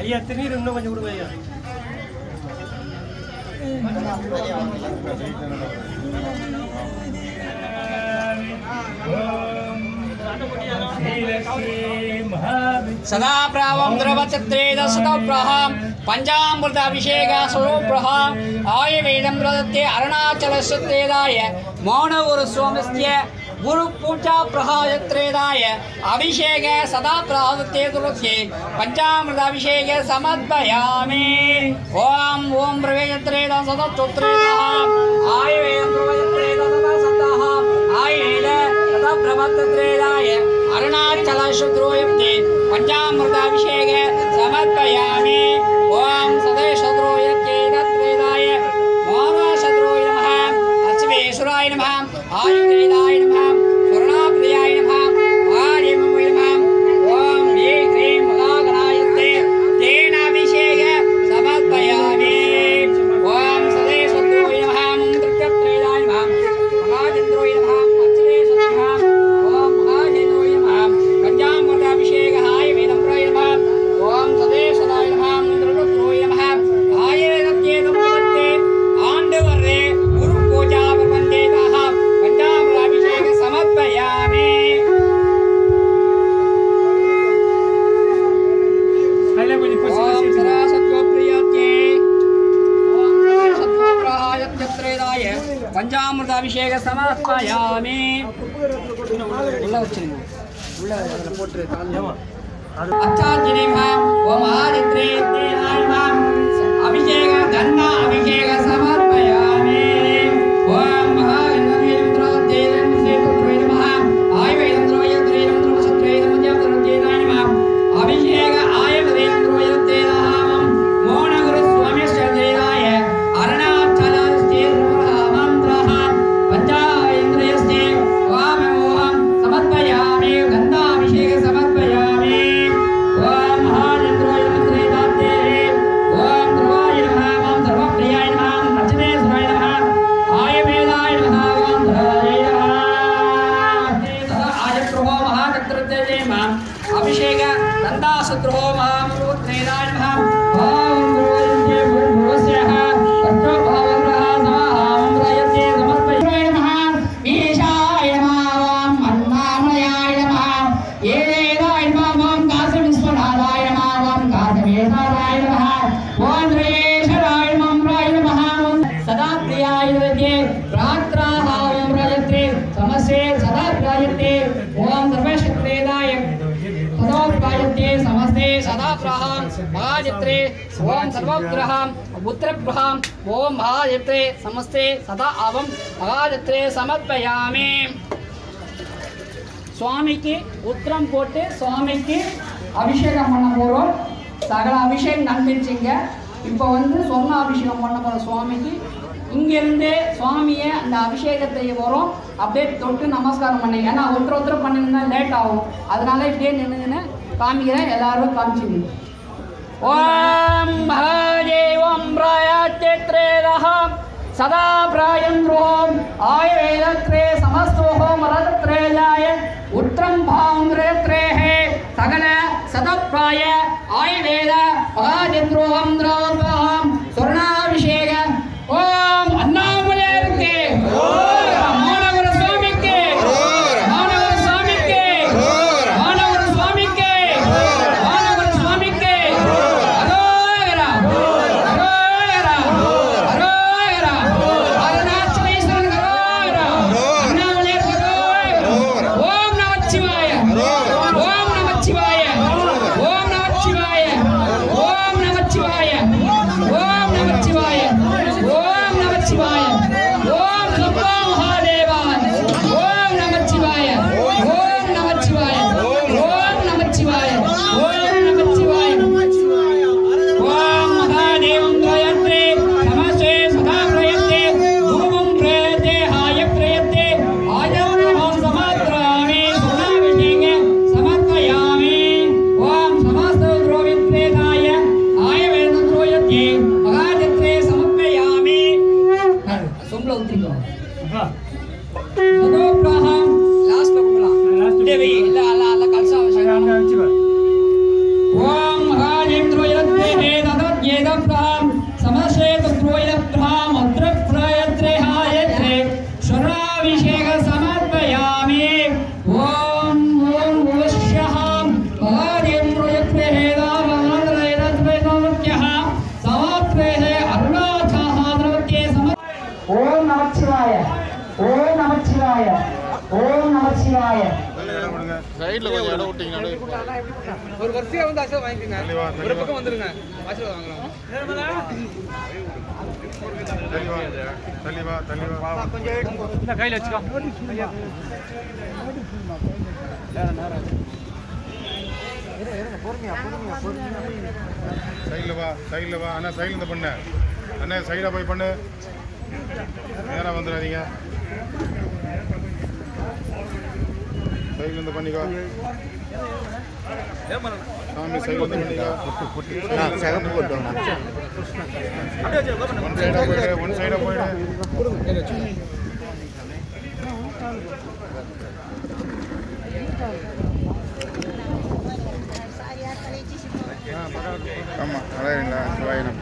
ஐயா திருநீர் இன்னும் கொஞ்சம் கொடுங்க ஐயா. सदा प्रावं द्रवचत्रेद सतप्रहां पंचामृत अभिषेक स्वरूप्रः आयुर्वेदं प्रदत्ते अरुणाचलस्तेदाय मौनगुरुस्वामिस्य गुरु पूजा प्रहायत्रेदाय अभिषेक सदा प्रावत्ते तुलसी पंचामृत अभिषेक समर्पयामि। ओम ओम प्रवेशत्रेद सतचोत्रेदः आयुर्वेदं प्रवेशत्रेद सदा सतः आयुर्वेद सदा प्रवत्तत्रेदाय अरुणाचलशुद्रोयप्ते पंचामृत अभिषेक समर्पयामि। ओम सदेशद्रोयकेदत्रेदाय मोहशद्रोय नमः अश्वेश्वराय नमः आयुर्वेदाय नमः स्वर्णाप्रियाय नमः आर्यमय नमः। ओम ये क्रीं महागणायते तेन अभिषेक समर्पयामि। ओम सदेशद्रोय नमः मंत्रत्रेदाय नमः महाचन्द्रोय नमः अश्वेश्वराय नमः ओम महाजनोय नमः पंचामृत अभिषेक கந்தாபிஷேக சமர்ப்பயாமி. உள்ள வச்சிருங்க. உள்ள அதில் போட்டு அச்சார்ஜினிமாம் ஓம் ஆதித்ரே தேனாய்மாம் அபிஷேக கந்தா அபிஷேக சமர்ப்பயாமி. ஓம் மகாகணபதியந்திரோ தேவம் ஸ்ரீபுத்ரே நமஹ ஆயுர்வேதந்திரோ யத்ரே நமோ சத்ரே நமோ தேவாய்மாம் அபிஷேக ஆயுர்வேதந்திரோ யத்ரே நமஹ மோனகுரு சுவாமி ஸ்ரீராய அருணாச்சலஸ்தே மந்திரஹ பஞ்சாயந்திரயஸ்தே வாமோஹம் சமர்ப்பயாமி. கந்தாபிஷேக சமர்ப்பயாமி. ஓம் மகாஜந்திரோய மந்திரே தாத்தே ஓம் த்ரவாய நமஹ ஓம் சர்வப்ரியாய நமஹ அர்ச்சனேஸ்வராய நமஹ ஆயுர்வேதாய நமஹ ஓம் த்ரவாய நமஹ. ஆயத்ருஹோ மகாகத்திரத்தே மாம் அபிஷேக கந்தாசத்ருஹோ மகாமூர்த்தேதாய நமஹ ஓம் த்ரவாய குருவஸ்யஹ தத்தோ பவத்ரஹ சமஹம் ரயத்தே சமர்ப்பயாமி. நமஹ ஈஷாய நமஹ ஓம் அண்ணாமயாய நமஹ ஏதாய நமஹ ஓம் காசி விஸ்வநாதாய நமஹ ஓம் காதவேதாய நமஹ ஓம் ரேஷராய நமஹ ராய நமஹ ஓம் சதா பிரியாய வித்யே பிராத்ராஹ ஓம் ரயத்ரே சமசே சதா பிராயத்தே ஓம் சர்வசக்தேதாய சதோப்ராயத்தே समस्ते सदा प्रहां महाजित्रे ओम सर्वग्रहां पुत्रग्रहां ओम महाजित्रे समस्ते सदा आवम महाजित्रे समर्पयामि. சுவாமிக்கு உத்திரம் போட்டு சுவாமிக்கு அபிஷேகம் பண்ண போகிறோம். சகல அபிஷேகம் நடந்துச்சுங்க. இப்போ சொர்ண அபிஷேகம் பண்ண போகிறோம் சுவாமிக்கு. இங்கேருந்து சுவாமியை அந்த அபிஷேகத்தை வரும் அப்படியே தொட்டு நமஸ்காரம் பண்ணி, ஏன்னா ஒருத்தர் பண்ணிங்கன்னா லேட் ஆகும், அதனால இப்படியே நின்றுன்னு காமிக்கிறேன். எல்லாரும் காமிச்சிங்க. ஓம் மகாதேவம் பிராயத்ரேதஹம் சதா பிராயந்த்ரோம் ஆயுர்வேதத்ரே சமஸ்தோஹம் ரதத்ரேயாய உத்திரம் பாந்திரத்ரேஹே சகல சதப்ராய ஆயுர்வேத மகாஜத்ரோஹம் திரோபஹம் சொர்ணாபிஷேக ஓம் அண்ணாமலையாருக்கு மாநகர சுவாமிக்கு மாநகர சுவாமிக்கு மாநகர சுவாமிக்கு மாநகர சுவாமிக்கு அரோகரா அரோகரா அரோகரா அருணாச்சலேஸ்வரன் அரோகரா அண்ணாமலையார் அரோகரா. ஓம் நமச்சிவாய ஓம் நமச்சிவாய ஓம் நமச்சிவாய ஓம் நமச்சிவாய ஓம் நமச்சிவாய ஓம் நமச்சிவாய ஓம் சம்போ மகாதேவான் ஓம் நமச்சிவாய ஓம் நமச்சிவாய ஓம் நமச்சிவாய ஓம் நமச்சிவாய ஓம் மகாதேவம் பிரயத்தே நமஸ்தே சதா பிரயத்தே குருவும் பிரயத்தே ஆய பிரயத்தே ஆயவனஹம் சமர்ப்பயாமி சுனாவிஷேக சமர்ப்பயாமி. ஓம் சமஸ்த துரோவித்ரேதாய ஆயவேதத்ரோயத்தே மகாஜத்ரே சமர்ப்பயாமி. சொம்பல ஊத்திக்கோ. சதோப்ராஹம் லாஸ்ட்ல போலாம். தேவி இல்ல அல்ல கல்சா அவசியம். ஓம் மகாஜேந்திரோயத்தே ததத்யேதப்ராஹம் சமசேதத்ரோயப்ராஹம் அத்ரப்ராயத்ரேஹாயத்ரே ஸ்வராபிஷேக சமர்ப்பயாமி. ஓம் ஓம் உவஸ்யஹம் மகாஜேந்திரோயத்ரே ஹேதாமஹாந்திரேதத்வேதோமுக்யஹ சமர்ப்பேஹே அருணாச்சலஹாத்ரவத்யே ஓம் நமச்சிவாய ஓம் நமச்சிவாய ஓம் நமச்சிவாய. சைடுல கொஞ்சம் இடம் விட்டீங்கன்னா ஒரு வரிசையா ஆசீர்வாதம் வாங்கிக்கங்க. ஒரு பக்கம் வந்துருங்க, ஆசீர்வாதம் வாங்கலாம். இந்த கையில் வச்சுக்கோ. சைடில் வா அண்ணா, சைடில் இருந்து பண்ணு அண்ணா, சைடாக போய் பண்ணு, நேராக வந்துடாதீங்க, சைடில் இருந்து பண்ணிக்கோ சாமி, சைடில் இருந்து பண்ணிக்கோ. ஒன் சைடாக போயிடு. ஆமாம், அழகுங்களா சிவாயினம்.